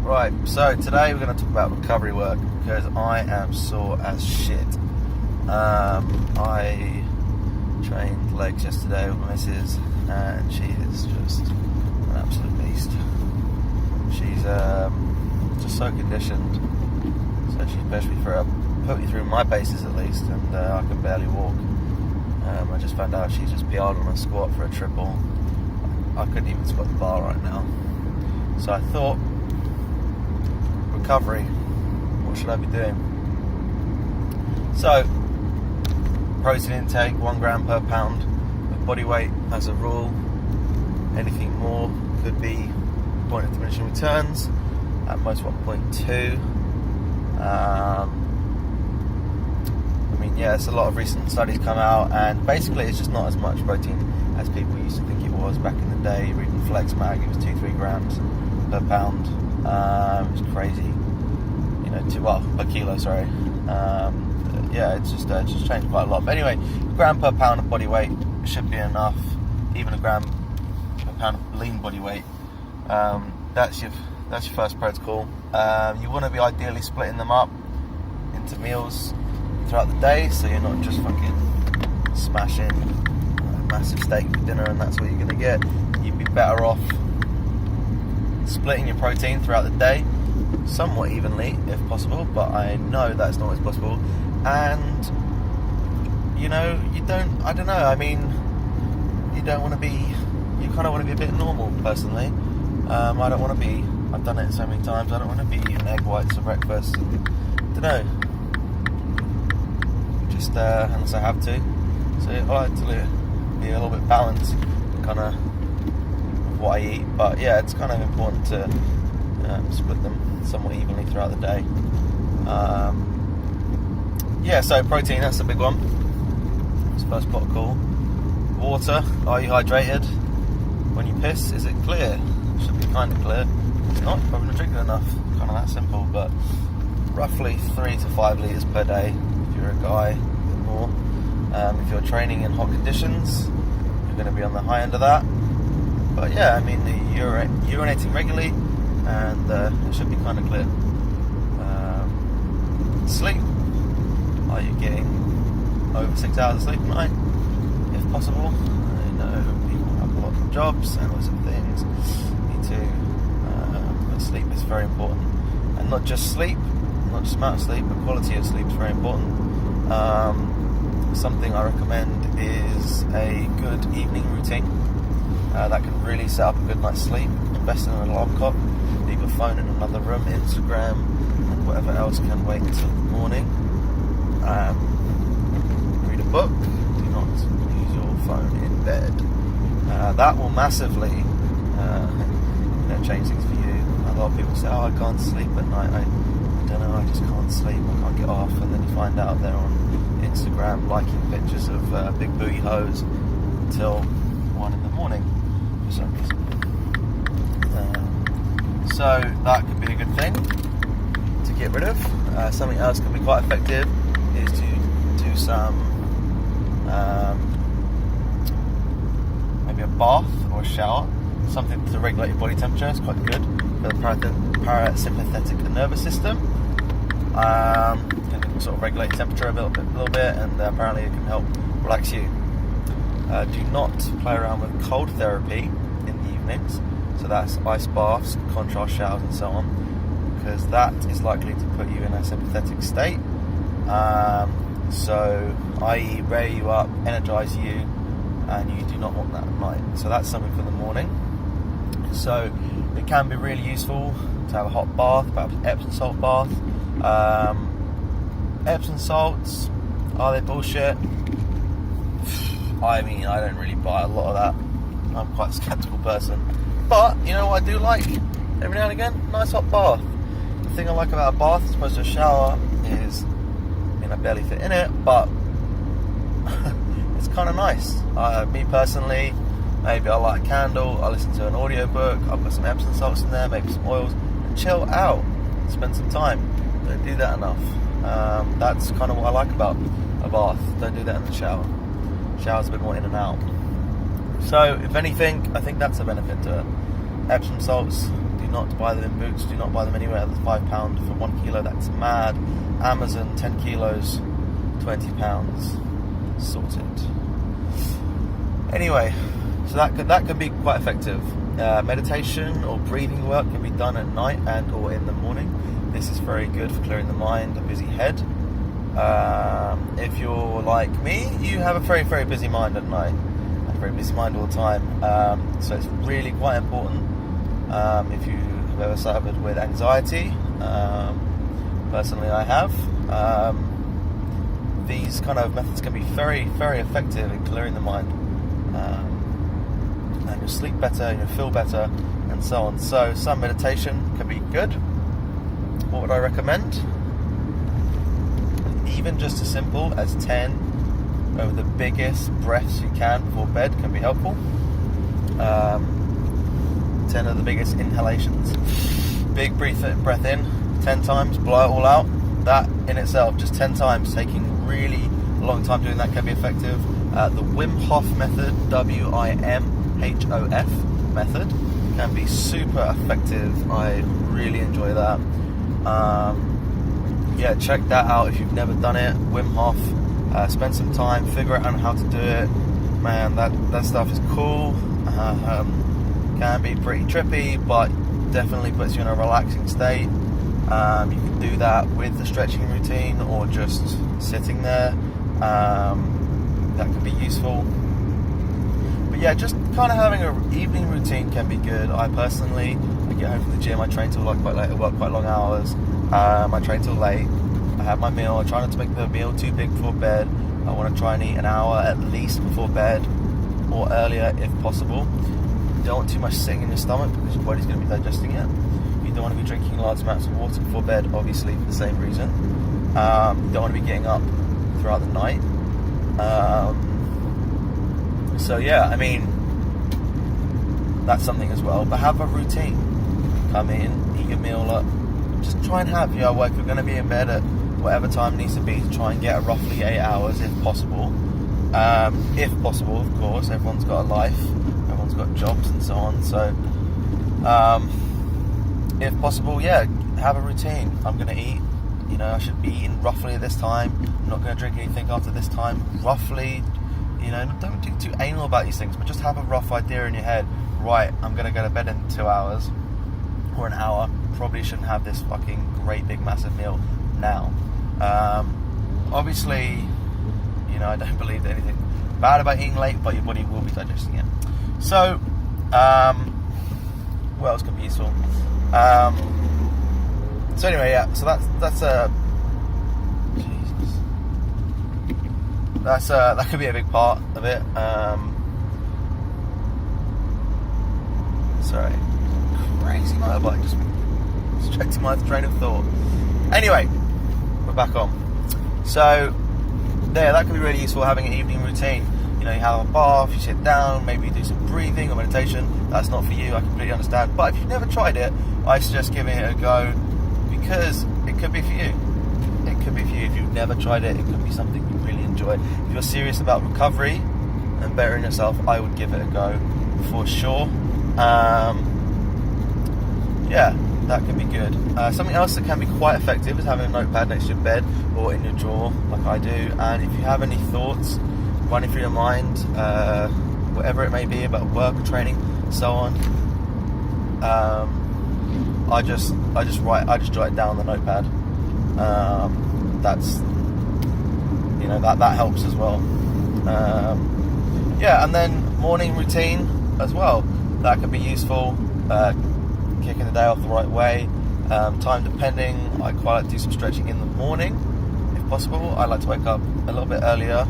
Right, so today we're going to talk about recovery work because I am sore as shit. I trained legs yesterday with my missus and she is just an absolute beast. She's just so conditioned, so she's pushed me put me through my paces at least, and I can barely walk. I just found out she's just PR'd on a squat for a triple. I couldn't even squat the bar right now. So I thought, recovery, what should I be doing? So, protein intake, 1 gram per pound of body weight as a rule. Anything more could be point of diminishing returns, at most 1.2. There's a lot of recent studies come out, and basically it's just not as much protein as people used to think it was back in the day. Reading Flex Mag, it was 2-3 grams per pound. It was crazy, per kilo, sorry. It's just changed quite a lot. But anyway, a gram per pound of body weight should be enough. Even a gram per pound of lean body weight. That's your first protocol. You want to be ideally splitting them up into meals throughout the day, so you're not just fucking smashing a massive steak for dinner and that's what you're going to get. You'd be better off splitting your protein throughout the day, somewhat evenly if possible, but I know that's not always possible. And you kind of want to be a bit normal, personally. I don't want to be, I've done it so many times, I don't want to be eating egg whites for breakfast. Just unless I have to. So I like to be a little bit balanced, kind of what I eat. But yeah, it's kind of important to split them somewhat evenly throughout the day. So protein, that's the big one. It's the first protocol. Water, are you hydrated? When you piss, is it clear? It should be kind of clear. If it's not, you're probably not drinking enough. Kind of that simple, but roughly 3 to 5 litres per day. If you're a guy, a bit more. If you're training in hot conditions, you're going to be on the high end of that. But yeah, urinating regularly, and it should be kind of clear. Sleep. Are you getting over 6 hours of sleep a night? If possible. I know people have a lot of jobs and lots of things. Me too. But sleep is very important. And not just sleep, not just amount of sleep, but quality of sleep is very important. Something I recommend is a good evening routine that can really set up a good night's sleep. Invest in an alarm clock, leave your phone in another room, Instagram and whatever else can wait until the morning. Read a book, do not use your phone in bed. That will massively change things for you. A lot of people say, I can't sleep at night, I don't know, I just can't sleep, I can't get off, and then you find out they're on Instagram liking pictures of big booty hoes until 1 in the morning for some reason. So that could be a good thing to get rid of. Something else can be quite effective is to do some maybe a bath or a shower, something to regulate your body temperature. It's quite good for the parasympathetic nervous system. Can sort of regulate temperature a little bit, and apparently it can help relax you. Do not play around with cold therapy in the evenings, so that's ice baths, contrast showers and so on, because that is likely to put you in a sympathetic state, i.e. rear you up, energize you, and you do not want that at night. So that's something for the morning. So it can be really useful to have a hot bath, perhaps Epsom salt bath. Epsom salts, are they bullshit? I don't really buy a lot of that. I'm quite a skeptical person. But, you know what I do like? Every now and again, nice hot bath. The thing I like about a bath as opposed to a shower is, I barely fit in it, but it's kind of nice. Me personally, maybe I light a candle, I listen to an audiobook, I'll put some Epsom salts in there, maybe some oils, and chill out, spend some time. Don't do that enough. That's kind of what I like about a bath. Don't do that in the shower. Shower's a bit more in and out. So, if anything, I think that's a benefit to it. Epsom salts, Do not buy them in Boots. Do not buy them anywhere. That's £5 for 1 kilo. That's mad. Amazon, 10 kilos, £20. Sorted. Anyway, so that could be quite effective. Meditation or breathing work can be done at night and or in the morning. This is very good for clearing the mind, a busy head. If you're like me, you have a very, very busy mind at night. A very busy mind all the time. So it's really quite important. If you have ever suffered with anxiety, personally I have, these kind of methods can be very, very effective in clearing the mind. And you'll sleep better, you'll feel better, and so on. So some meditation can be good. What would I recommend? Even just as simple as 10 of the biggest breaths you can before bed can be helpful. 10 of the biggest inhalations. Big breath in 10 times, blow it all out. That in itself, just 10 times, taking really a long time doing that can be effective. The Wim Hof method, WIMHOF method, can be super effective. I really enjoy that. Yeah, check that out if you've never done it. Wim Hof. Spend some time, figure out how to do it. Man, that stuff is cool. Can be pretty trippy, but definitely puts you in a relaxing state. You can do that with the stretching routine or just sitting there. That can be useful. But yeah, just kind of having an evening routine can be good. I personally get home from the gym, I train till quite late, I work quite long hours. I train till late. I have my meal. I try not to make the meal too big before bed. I want to try and eat an hour at least before bed, or earlier if possible. You don't want too much sitting in your stomach because your body's going to be digesting it. You don't want to be drinking large amounts of water before bed, obviously for the same reason. You don't want to be getting up throughout the night. So yeah, I mean, that's something as well. But have a routine. Come in, eat your meal up. Just try and have your work. You're going to be in bed at whatever time needs to be to try and get roughly 8 hours if possible. If possible, of course. Everyone's got a life. Everyone's got jobs and so on. So, if possible, yeah, have a routine. I'm going to eat. You know, I should be eating roughly at this time. I'm not going to drink anything after this time. Roughly, you know, don't be too anal about these things, but just have a rough idea in your head. Right, I'm going to go to bed in 2 hours or an hour. Probably shouldn't have this fucking great big massive meal now. Obviously, you know, I don't believe that anything bad about eating late, but your body will be digesting it. So, what else can be useful? So anyway, yeah. So that's Jesus. That could be a big part of it. Sorry, crazy motorbike just distracting my train of thought. Anyway, we're back on. So, there, that can be really useful, having an evening routine. You know, you have a bath, you sit down, maybe you do some breathing or meditation. That's not for you, I completely understand. But if you've never tried it, I suggest giving it a go, because it could be for you. It could be for you. If you've never tried it, it could be something you really enjoy. If you're serious about recovery and bettering yourself, I would give it a go for sure. Yeah, that can be good. Something else that can be quite effective is having a notepad next to your bed or in your drawer, like I do. And if you have any thoughts running through your mind, whatever it may be about work, training, so on, I just jot it down on the notepad. That's, you know, that helps as well. Yeah, and then morning routine as well. That can be useful. Kicking the day off the right way. Time depending, I quite like to do some stretching in the morning if possible. I like to wake up a little bit earlier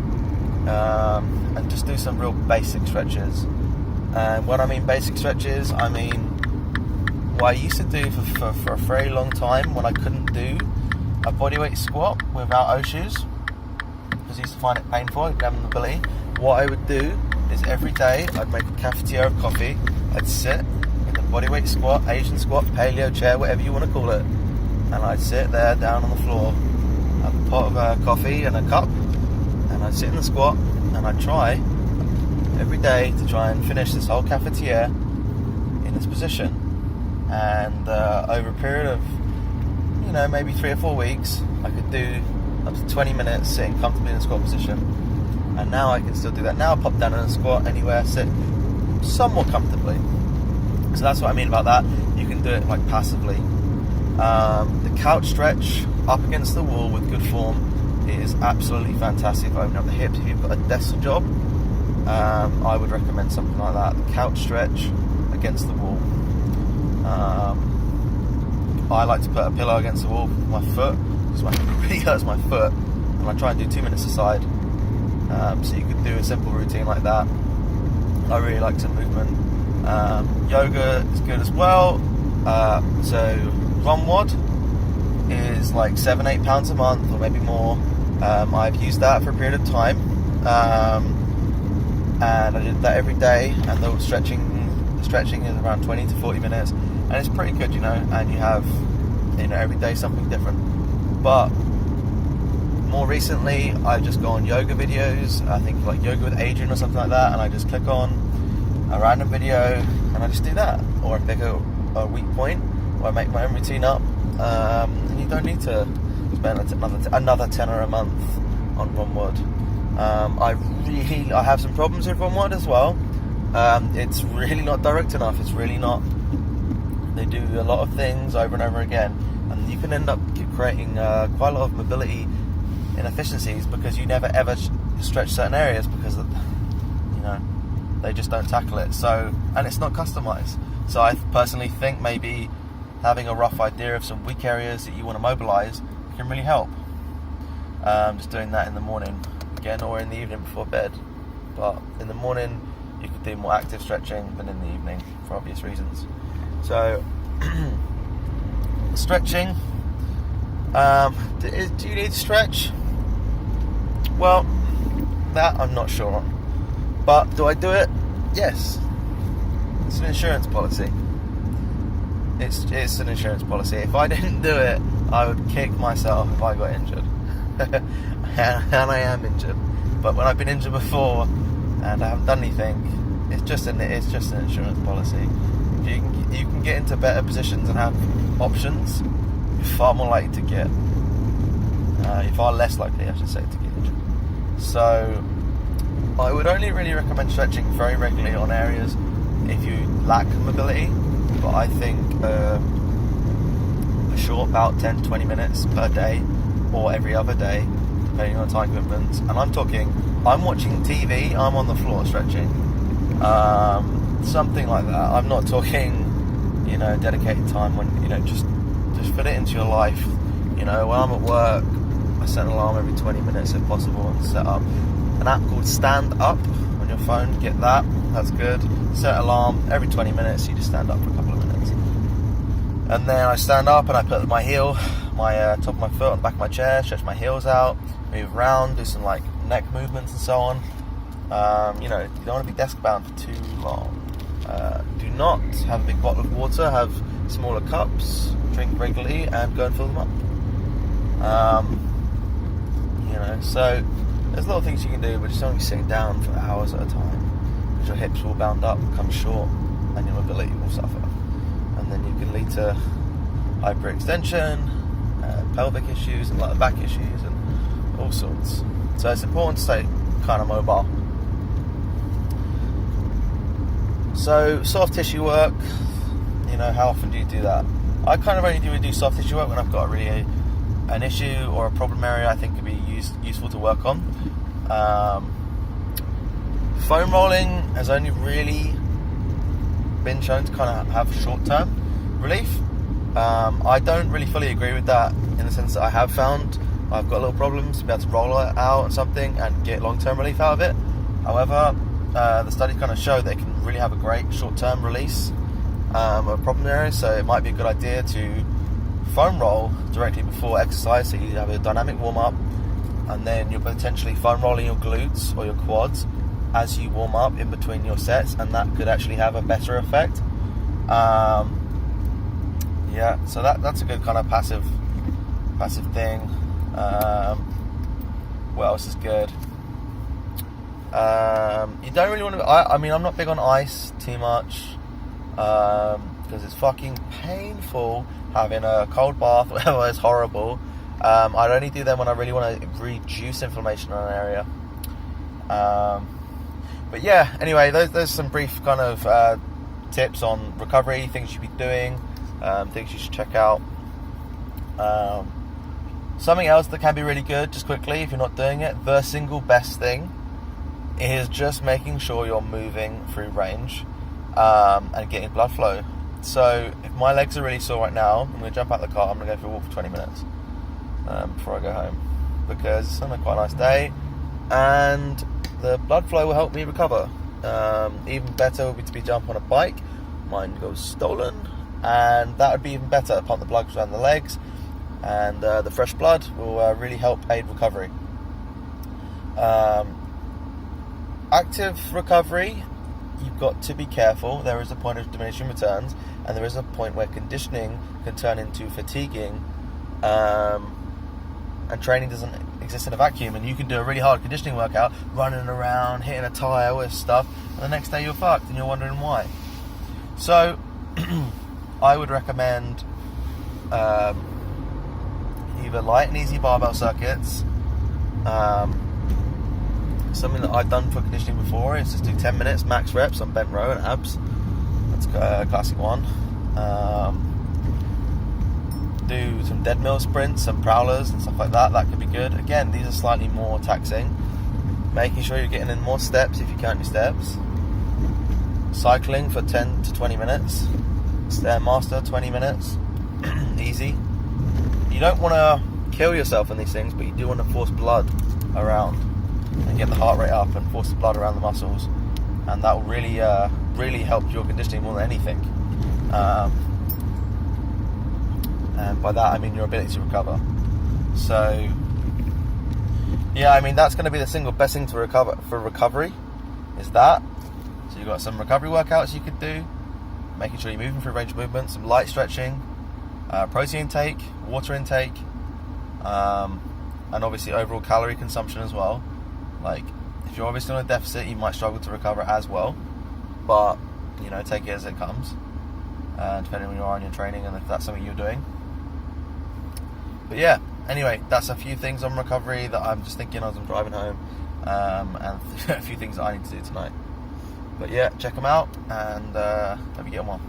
and just do some real basic stretches. And when I mean basic stretches, I mean what I used to do for a very long time when I couldn't do a bodyweight squat without O shoes, because I used to find it painful, I didn't have the ability. What I would do is every day I'd make a cafetiere of coffee, I'd sit in the bodyweight squat, Asian squat, paleo chair, whatever you want to call it, and I'd sit there down on the floor, have a pot of coffee and a cup, and I'd sit in the squat, and I'd try every day to try and finish this whole cafetiere in this position. and over a period of maybe 3 or 4 weeks, I could do up to 20 minutes sitting comfortably in a squat position. And now I can still do that. Now I pop down in a squat anywhere, sit somewhat comfortably. So that's what I mean about that. You can do it like passively. The couch stretch up against the wall with good form is absolutely fantastic for opening up the hips. If you've got a desk job, I would recommend something like that. The couch stretch against the wall. I like to put a pillow against the wall with my foot, because it really hurts my foot, and I try and do 2 minutes aside. So you could do a simple routine like that. I really like some movement. Yoga is good as well. So ROMWOD is like £7-8 a month, or maybe more. I've used that for a period of time, and I did that every day, and the stretching is around 20 to 40 minutes, and it's pretty good, and you have every day something different. But more recently, I've just gone on yoga videos. I think like Yoga with Adriene or something like that, and I just click on a random video and I just do that, or I pick a weak point, or I make my own routine up, and you don't need to spend another tenner a month on ROMWOD. I have some problems with ROMWOD as well. It's really not direct enough. It's really not. They do a lot of things over and over again, and you can end up creating quite a lot of mobility inefficiencies because you never ever stretch certain areas because they just don't tackle it. So, and it's not customized. So I personally think maybe having a rough idea of some weak areas that you want to mobilize can really help. Just doing that in the morning again, or in the evening before bed. But in the morning you could do more active stretching than in the evening for obvious reasons. So stretching, do you need to stretch? Well, that I'm not sure on. But do I do it? Yes. It's an insurance policy. It's an insurance policy. If I didn't do it, I would kick myself if I got injured. And I am injured. But when I've been injured before and I haven't done anything, it's just an insurance policy. If you can get into better positions and have options, you're far more likely to get. You're far less likely, I should say, to get injured. So I would only really recommend stretching very regularly on areas if you lack mobility. But I think a short bout 10-20 minutes per day or every other day, depending on time commitments. And I'm watching TV, I'm on the floor stretching. Something like that. I'm not talking, dedicated time when, just fit it into your life. When I'm at work, I set an alarm every 20 minutes if possible, and set up an app called Stand Up on your phone. Get that, that's good. Set alarm every 20 minutes, you just stand up for a couple of minutes. And then I stand up and I put my top of my foot on the back of my chair, stretch my heels out, move around, do some like neck movements and so on. You don't want to be desk bound for too long. Do not have a big bottle of water, have smaller cups, drink regularly and go and fill them up. So there's a lot of things you can do, but just don't be sitting down for hours at a time, because your hips will bound up, become short, and your mobility will suffer. And then you can lead to hyperextension, pelvic issues, and lower back issues, and all sorts. So it's important to stay kind of mobile. So soft tissue work, how often do you do that? I kind of only do soft tissue work when I've got an issue or a problem area I think could be useful to work on. Foam rolling has only really been shown to kind of have short-term relief. I don't really fully agree with that, in the sense that I have found I've got little problems to be able to roll it out or something and get long-term relief out of it. However, the studies kind of show that it can really have a great short-term release of problem areas, so it might be a good idea to foam roll directly before exercise, so you have a dynamic warm-up, and then you're potentially foam rolling your glutes or your quads as you warm up in between your sets, and that could actually have a better effect. So that's a good kind of passive thing. What else is good? You don't really want to. I'm not big on ice too much, because because it's fucking painful having a cold bath, whatever, is horrible. I'd only do them when I really want to reduce inflammation in an area. But yeah, anyway, there's some brief kind of tips on recovery, things you should be doing, things you should check out. Something else that can be really good, just quickly, if you're not doing it, the single best thing is just making sure you're moving through range and getting blood flow. So if my legs are really sore right now, I'm going to jump out the car, I'm going to go for a walk for 20 minutes before I go home, because it's on a quite nice day and the blood flow will help me recover. Even better would be to be jump on a bike. Mine goes stolen, and that would be even better. Pump the blood around the legs, and the fresh blood will really help aid recovery. Active recovery, you've got to be careful. There is a point of diminishing returns, and there is a point where conditioning can turn into fatiguing, and training doesn't exist in a vacuum, and you can do a really hard conditioning workout, running around, hitting a tyre with stuff, and the next day you're fucked and you're wondering why. So I would recommend either light and easy barbell circuits. Something that I've done for conditioning before is just do 10 minutes max reps on bent row and abs. That's a classic one. Do some dead mill sprints, some prowlers and stuff like that. That could be good. Again, these are slightly more taxing. Making sure you're getting in more steps if you count your steps. Cycling for 10 to 20 minutes. Stairmaster 20 minutes. Easy. You don't want to kill yourself in these things, but you do want to force blood around and get the heart rate up and force the blood around the muscles, and that will really really help your conditioning more than anything. And by that I mean your ability to recover. So yeah, I mean that's going to be the single best thing to recover for recovery, is that. So you've got some recovery workouts you could do, making sure you're moving through range of movement, some light stretching, protein intake, water intake, and obviously overall calorie consumption as well. Like, if you're obviously on a deficit, you might struggle to recover as well, but you know, take it as it comes, depending on where you are in your training and if that's something you're doing. But yeah, anyway, that's a few things on recovery that I'm just thinking as I'm driving home, and a few things that I need to do tonight. But yeah, check them out, and hope you get on well.